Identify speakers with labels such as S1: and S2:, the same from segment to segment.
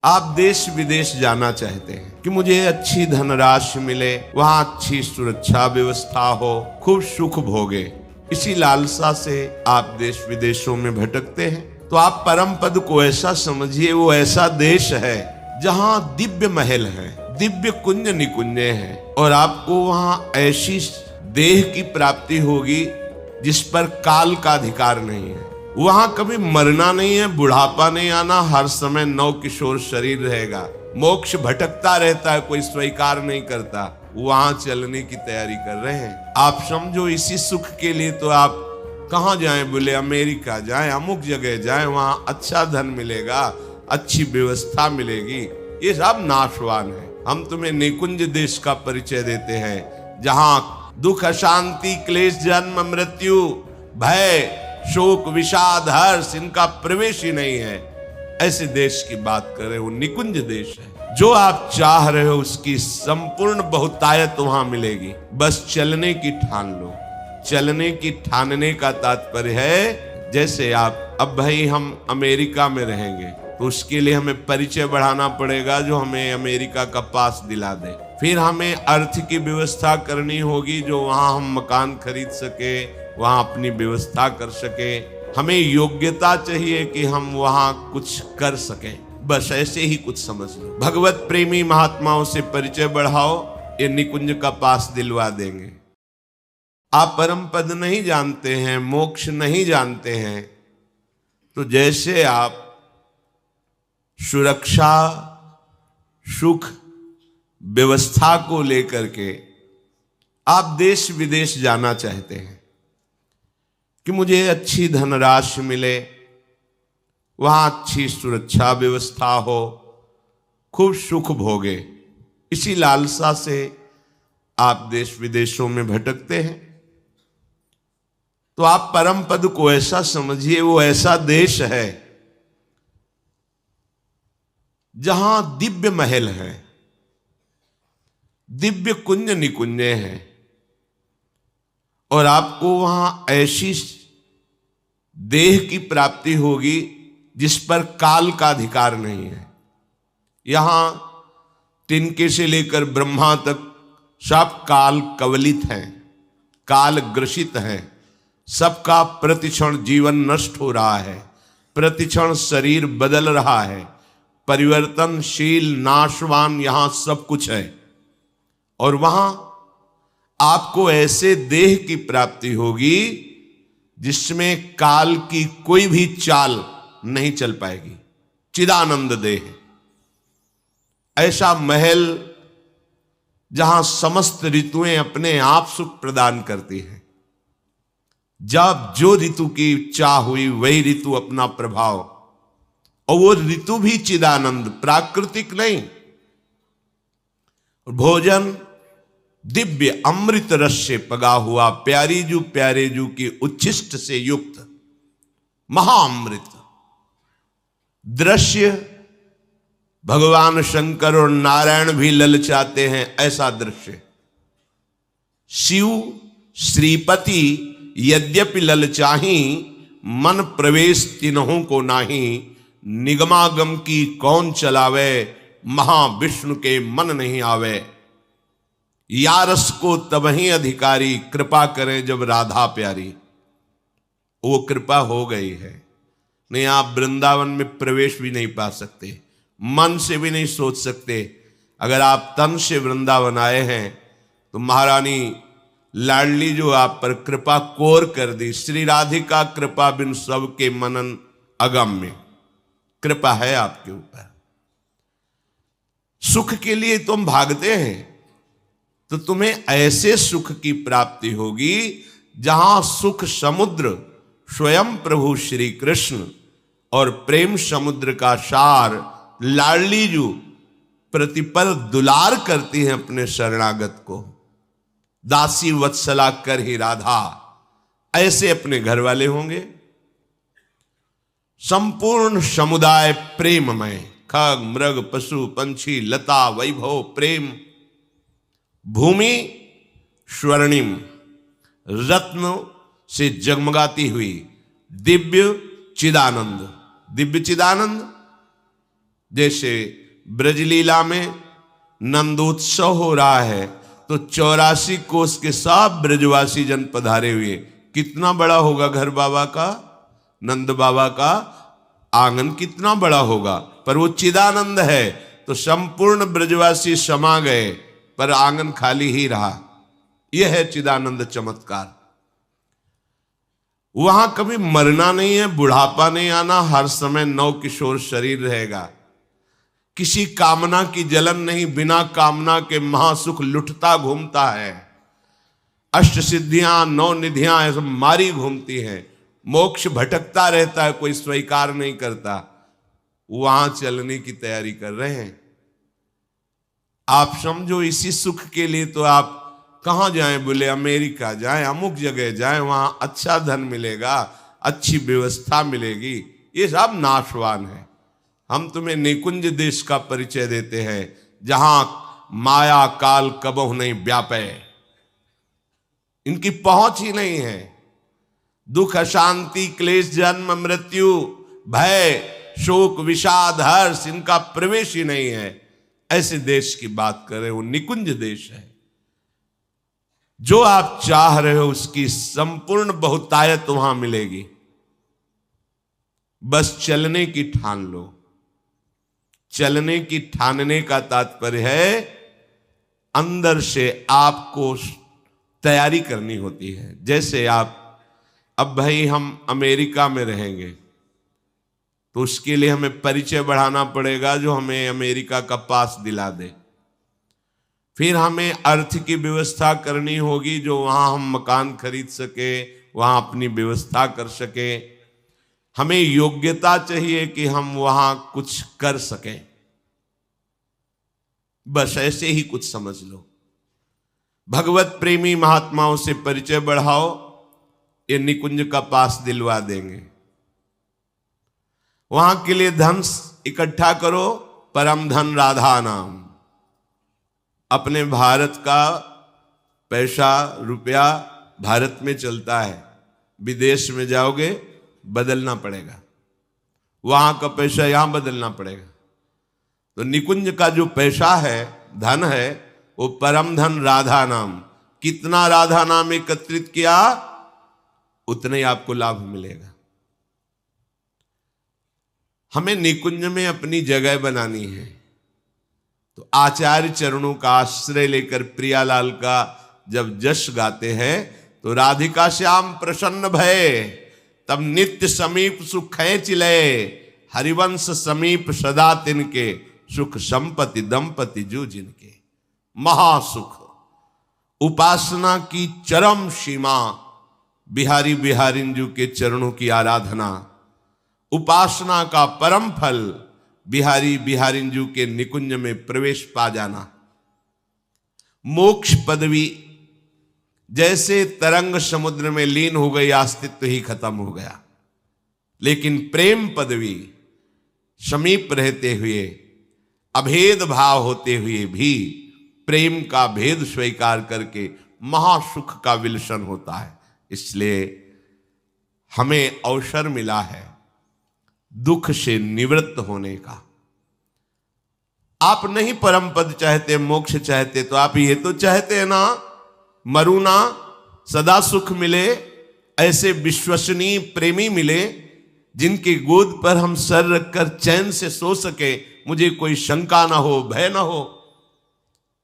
S1: आप देश विदेश जाना चाहते हैं कि मुझे अच्छी धनराशि मिले, वहां अच्छी सुरक्षा व्यवस्था हो, खूब सुख भोगे, इसी लालसा से आप देश विदेशों में भटकते हैं। तो आप परम पद को ऐसा समझिए, वो ऐसा देश है जहां दिव्य महल है, दिव्य कुंज निकुंजे हैं, और आपको वहां ऐसी देह की प्राप्ति होगी जिस पर काल का अधिकार नहीं है। वहां कभी मरना नहीं है, बुढ़ापा नहीं आना, हर समय नव किशोर शरीर रहेगा। मोक्ष भटकता रहता है, कोई स्वीकार नहीं करता। वहां चलने की तैयारी कर रहे हैं। आप समझो इसी सुख के लिए तो आप कहां जाएं, बोले अमेरिका जाएं, अमुक जगह जाएं, वहां अच्छा धन मिलेगा, अच्छी व्यवस्था मिलेगी। ये सब नाशवान है। हम तुम्हें निकुंज देश का परिचय देते हैं, जहां दुख अशांति क्लेश जन्म मृत्यु भय शोक विषाद हर्ष इनका प्रवेश ही नहीं है। ऐसे देश की बात कर रहे हो, निकुंज देश है। जो आप चाह रहे हो उसकी संपूर्ण बहुतायत वहां मिलेगी, बस चलने की ठान लो। चलने की ठानने का तात्पर्य है, जैसे आप अब भाई हम अमेरिका में रहेंगे तो उसके लिए हमें परिचय बढ़ाना पड़ेगा, जो हमें अमेरिका का पास दिला दे। फिर हमें अर्थ की व्यवस्था करनी होगी, जो वहां हम मकान खरीद सके, वहां अपनी व्यवस्था कर सके। हमें योग्यता चाहिए कि हम वहां कुछ कर सके। बस ऐसे ही कुछ समझ लो। भगवत प्रेमी महात्माओं से परिचय बढ़ाओ, ये निकुंज का पास दिलवा देंगे। आप परम पद नहीं जानते हैं, मोक्ष नहीं जानते हैं, तो जैसे आप सुरक्षा सुख व्यवस्था को लेकर के आप देश विदेश जाना चाहते हैं कि मुझे अच्छी धनराशि मिले, वहां अच्छी सुरक्षा व्यवस्था हो, खूब सुख भोगे, इसी लालसा से आप देश विदेशों में भटकते हैं। तो आप परम पद को ऐसा समझिए, वो ऐसा देश है जहां दिव्य महल है, दिव्य कुंज निकुंजे हैं, और आपको वहां ऐसी देह की प्राप्ति होगी जिस पर काल का अधिकार नहीं है। यहां तिनके से लेकर ब्रह्मा तक सब काल कवलित हैं, काल ग्रसित हैं। सबका प्रतिक्षण जीवन नष्ट हो रहा है, प्रतिक्षण शरीर बदल रहा है, परिवर्तनशील नाशवान यहां सब कुछ है। और वहां आपको ऐसे देह की प्राप्ति होगी जिसमें काल की कोई भी चाल नहीं चल पाएगी। चिदानंद देह, ऐसा महल जहां समस्त ऋतुएं अपने आप सुख प्रदान करती हैं। जब जो ऋतु की चाह हुई वही ऋतु अपना प्रभाव, और वो ऋतु भी चिदानंद, प्राकृतिक नहीं। भोजन दिव्य अमृत रस से पगा हुआ, प्यारे जू की उच्छिष्ट से युक्त महाअमृत दृश्य। भगवान शंकर और नारायण भी ललचाते हैं ऐसा दृश्य। शिव श्रीपति यद्यपि ललचाही, मन प्रवेश तिन्हों को नाही। निगमागम की कौन चलावे, महाविष्णु के मन नहीं आवे। यारस को तबही अधिकारी, कृपा करें जब राधा प्यारी। वो कृपा हो गई है, नहीं आप वृंदावन में प्रवेश भी नहीं पा सकते, मन से भी नहीं सोच सकते। अगर आप तन से वृंदावन आए हैं तो महारानी लाडली जो आप पर कृपा कोर कर दी। श्री राधिका कृपा बिन सबके मनन अगम्य, कृपा है आपके ऊपर। सुख के लिए तुम भागते हैं तो तुम्हें ऐसे सुख की प्राप्ति होगी जहां सुख समुद्र स्वयं प्रभु श्री कृष्ण और प्रेम समुद्र का सार लाडली जू प्रतिपल दुलार करती हैं अपने शरणागत को। दासी वत्सला कर ही राधा, ऐसे अपने घर वाले होंगे। संपूर्ण समुदाय प्रेममय, खग मृग पशु पंछी लता वैभव प्रेम। भूमि स्वर्णिम, रत्न से जगमगाती हुई, दिव्य चिदानंद, दिव्य चिदानंद। जैसे ब्रजलीला में नंदोत्सव हो रहा है तो 84 कोस के सब ब्रजवासी जन पधारे हुए। कितना बड़ा होगा घर बाबा का, नंद बाबा का आंगन कितना बड़ा होगा, पर वो चिदानंद है तो संपूर्ण ब्रजवासी समा गए पर आंगन खाली ही रहा। यह है चिदानंद चमत्कार। वहां कभी मरना नहीं है, बुढ़ापा नहीं आना, हर समय नव किशोर शरीर रहेगा। किसी कामना की जलन नहीं, बिना कामना के महासुख लुटता घूमता है। अष्ट सिद्धियां नौ निधियां ऐसे मारी घूमती हैं। मोक्ष भटकता रहता है, कोई स्वीकार नहीं करता। वहां चलने की तैयारी कर रहे हैं। आप समझो इसी सुख के लिए तो आप कहां जाएं, बोले अमेरिका जाएं, अमुक जगह जाएं, वहां अच्छा धन मिलेगा, अच्छी व्यवस्था मिलेगी। ये सब नाशवान है। हम तुम्हें निकुंज देश का परिचय देते हैं जहां माया काल कबहु नहीं व्यापे, इनकी पहुंच ही नहीं है। दुख अशांति क्लेश जन्म मृत्यु भय शोक विषाद हर्ष इनका प्रवेश ही नहीं है। ऐसे देश की बात करें, वो निकुंज देश है। जो आप चाह रहे हो उसकी संपूर्ण बहुतायत वहां मिलेगी। बस चलने की ठान लो। चलने की ठानने का तात्पर्य है अंदर से आपको तैयारी करनी होती है। जैसे आप अब भाई हम अमेरिका में रहेंगे तो उसके लिए हमें परिचय बढ़ाना पड़ेगा जो हमें अमेरिका का पास दिला दे। फिर हमें अर्थ की व्यवस्था करनी होगी जो वहां हम मकान खरीद सके, वहां अपनी व्यवस्था कर सके। हमें योग्यता चाहिए कि हम वहां कुछ कर सकें। बस ऐसे ही कुछ समझ लो। भगवत प्रेमी महात्माओं से परिचय बढ़ाओ, ये निकुंज का पास दिलवा देंगे। वहां के लिए धन इकट्ठा करो, परम धन राधा नाम। अपने भारत का पैसा रुपया भारत में चलता है, विदेश में जाओगे बदलना पड़ेगा, वहां का पैसा यहां बदलना पड़ेगा। तो निकुंज का जो पैसा है, धन है, वो परम धन राधा नाम। कितना राधा नाम एकत्रित किया उतने ही आपको लाभ मिलेगा। हमें निकुंज में अपनी जगह बनानी है तो आचार्य चरणों का आश्रय लेकर प्रियालाल का जब जश गाते हैं तो राधिका श्याम प्रसन्न भय, तब नित्य समीप सुख खैंच ले, हरिवंश समीप सदा तिनके, सुख संपत्ति दंपति जो जिनके। महासुख, उपासना की चरम सीमा, बिहारी बिहारिंजू के चरणों की आराधना, उपासना का परम फल बिहारी बिहारिंजू के निकुंज में प्रवेश पा जाना। मोक्ष पदवी जैसे तरंग समुद्र में लीन हो गई, अस्तित्व ही खत्म हो गया। लेकिन प्रेम पदवी समीप रहते हुए, अभेद भाव होते हुए भी प्रेम का भेद स्वीकार करके महासुख का विलसन होता है। इसलिए हमें अवसर मिला है दुख से निवृत्त होने का। आप नहीं परम पद चाहते, मोक्ष चाहते, तो आप ये तो चाहते हैं ना मरू ना, सदा सुख मिले, ऐसे विश्वसनीय प्रेमी मिले जिनकी गोद पर हम सर रखकर चैन से सो सके, मुझे कोई शंका ना हो, भय ना हो।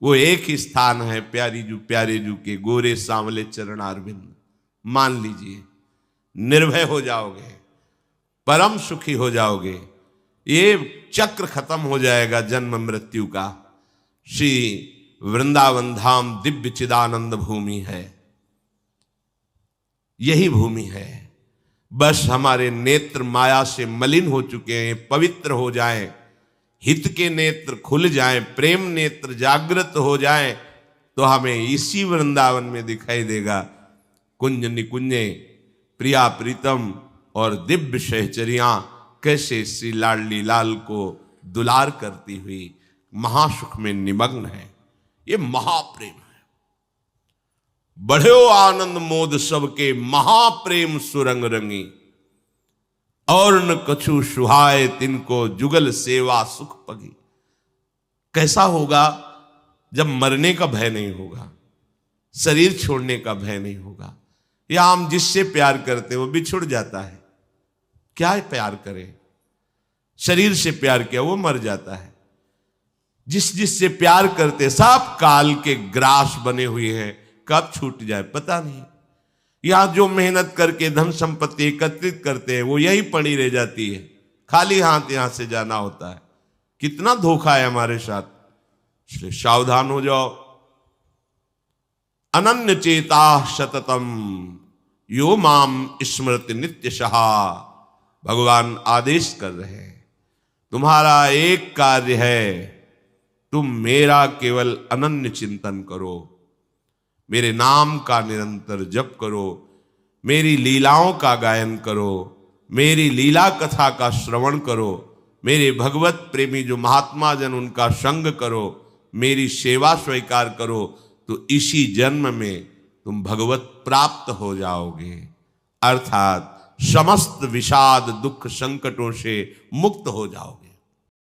S1: वो एक ही स्थान है प्यारे जू के गोरे सांवले चरणारविंद। मान लीजिए, निर्भय हो जाओगे, परम सुखी हो जाओगे। ये चक्र खत्म हो जाएगा जन्म मृत्यु का। श्री वृंदावन धाम दिव्य चिदानंद भूमि है, यही भूमि है। बस हमारे नेत्र माया से मलिन हो चुके हैं, पवित्र हो जाएं, हित के नेत्र खुल जाएं, प्रेम नेत्र जागृत हो जाएं, तो हमें इसी वृंदावन में दिखाई देगा कुंज निकुंजे, प्रिया प्रीतम और दिव्य सहचरियां कैसे श्री लाडली लाल को दुलार करती हुई महासुख में निमग्न है। ये महाप्रेम है। बढ़ो आनंद मोद सबके, महाप्रेम सुरंग रंगी। और न कछु सुहाए तिनको जुगल सेवा सुख पगी। कैसा होगा जब मरने का भय नहीं होगा, शरीर छोड़ने का भय नहीं होगा, या हम जिससे प्यार करते वो बिछुड़ जाता है, क्या प्यार करें, शरीर से प्यार किया वो मर जाता है। जिससे प्यार करते सब काल के ग्रास बने हुए हैं, कब छूट जाए पता नहीं। यहां जो मेहनत करके धन संपत्ति एकत्रित करते हैं वो यही पड़ी रह जाती है, खाली हाथ यहां से जाना होता है। कितना धोखा है हमारे साथ, इसलिए सावधान हो जाओ। अनन्य चेता सततम यो माम स्मृति नित्य सहा। भगवान आदेश कर रहे हैं, तुम्हारा एक कार्य है, तुम मेरा केवल अनन्य चिंतन करो, मेरे नाम का निरंतर जप करो, मेरी लीलाओं का गायन करो, मेरी लीला कथा का श्रवण करो, मेरे भगवत प्रेमी जो महात्मा जन उनका संग करो, मेरी सेवा स्वीकार करो, तो इसी जन्म में तुम भगवत प्राप्त हो जाओगे, अर्थात समस्त विषाद दुख संकटों से मुक्त हो जाओगे।